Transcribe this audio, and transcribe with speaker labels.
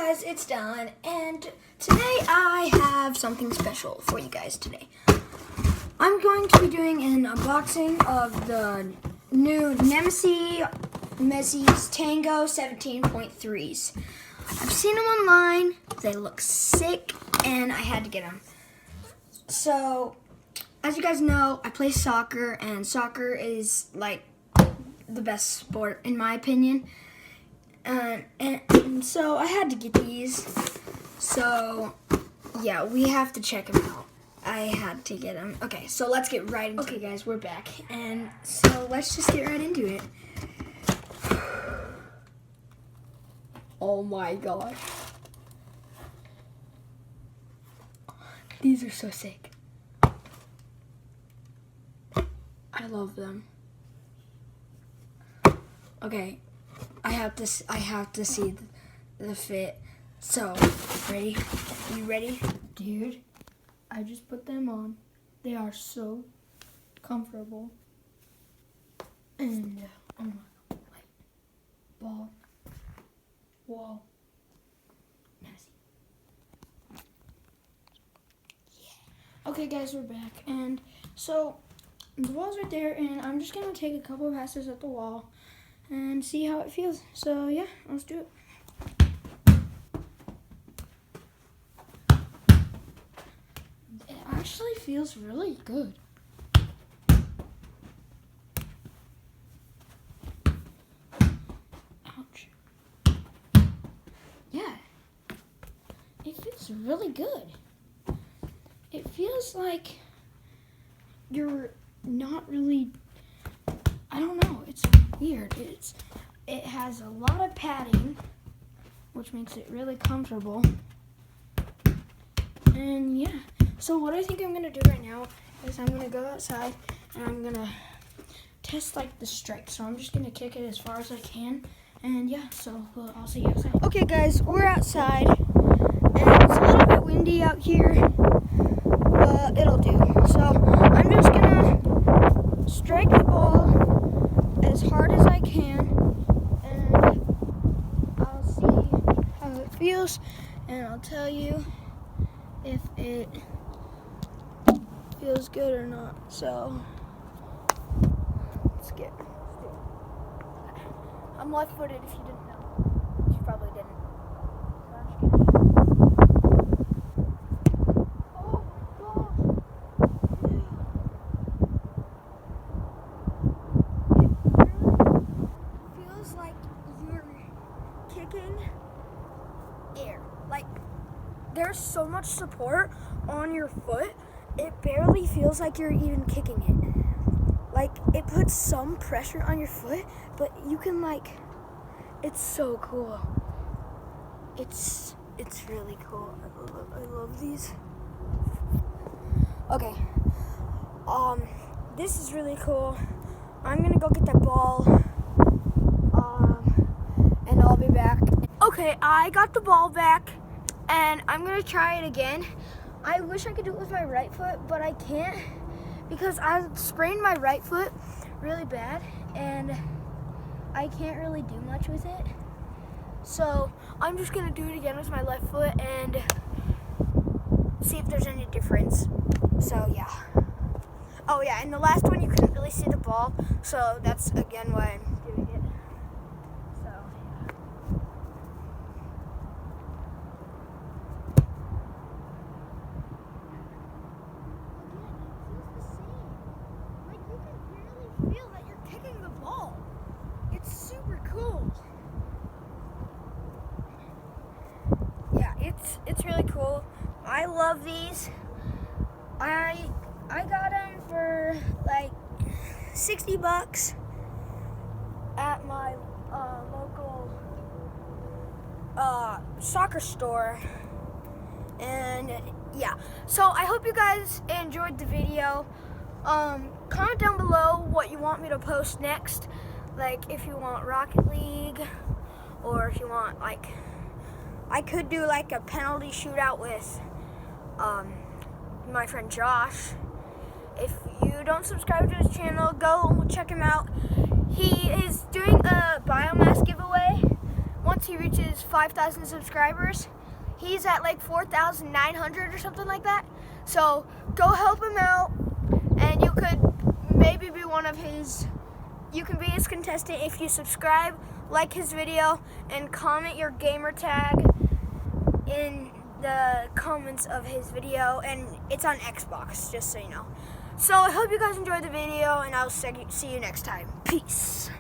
Speaker 1: guys, it's Don, and today I have something special for you guys today. I'm going to be doing an unboxing of the new Nemiziz Tango 17.3s. I've seen them online, they look sick, and I had to get them. So, as you guys know, I play soccer, and soccer is like the best sport in my opinion. And so I had to get these. So, yeah, we have to check them out. I had to get them. Okay, so let's get right into it. Okay, guys, we're back. And so let's just get right into it. Oh my gosh. These are so sick. I love them. Okay. I have to see the fit. So, ready? You ready? Dude, I just put them on. They are so comfortable. And, oh my God, like, ball. Whoa. Nasty. Yeah. Okay, guys, we're back. And so, the ball's right there, and I'm just going to take a couple of passes at the wall and see how it feels. So yeah, let's do it. It actually feels really good. Ouch. Yeah, it feels really good. It feels like you're not really, I don't know, it's weird. It has a lot of padding, which makes it really comfortable. And yeah, so what I think I'm gonna do right now is I'm gonna go outside and I'm gonna test like the strike. So I'm just gonna kick it as far as I can. And yeah, so I'll see you outside. Okay guys, we're outside and it's a little bit windy out here, but it'll do. So I'm just gonna strike the ball as hard as I can, and I'll see how it feels, and I'll tell you if it feels good or not. So let's get it. I'm left-footed if you didn't know. You probably didn't. So I'm just gonna air. Like, there's so much support on your foot, it barely feels like you're even kicking it. Like, it puts some pressure on your foot, but you can like, it's so cool. It's really cool. I love these. Okay, this is really cool. I'm gonna go get that ball, and I'll be back. Okay, I got the ball back, and I'm going to try it again. I wish I could do it with my right foot, but I can't because I sprained my right foot really bad, and I can't really do much with it. So I'm just going to do it again with my left foot and see if there's any difference. So yeah. Oh yeah, and the last one you couldn't really see the ball, so that's again why I'm doing it. Feel that you're kicking the ball. It's super cool. Yeah, it's really cool. I love these. I got them for like $60 at my local soccer store. And yeah, so I hope you guys enjoyed the video. Comment down below what you want me to post next, like if you want Rocket League, or if you want, like, I could do like a penalty shootout with my friend Josh. If you don't subscribe to his channel, go check him out. He is doing a biomass giveaway once he reaches
Speaker 2: 5,000 subscribers. He's at like 4,900 or something like that. So go help him out, and you could maybe be one of his. You can be his contestant if you subscribe, like his video, and comment your gamer tag in the comments of his video, and it's on Xbox, just so you know. So I hope you guys enjoyed the video, and I'll see you next time. Peace.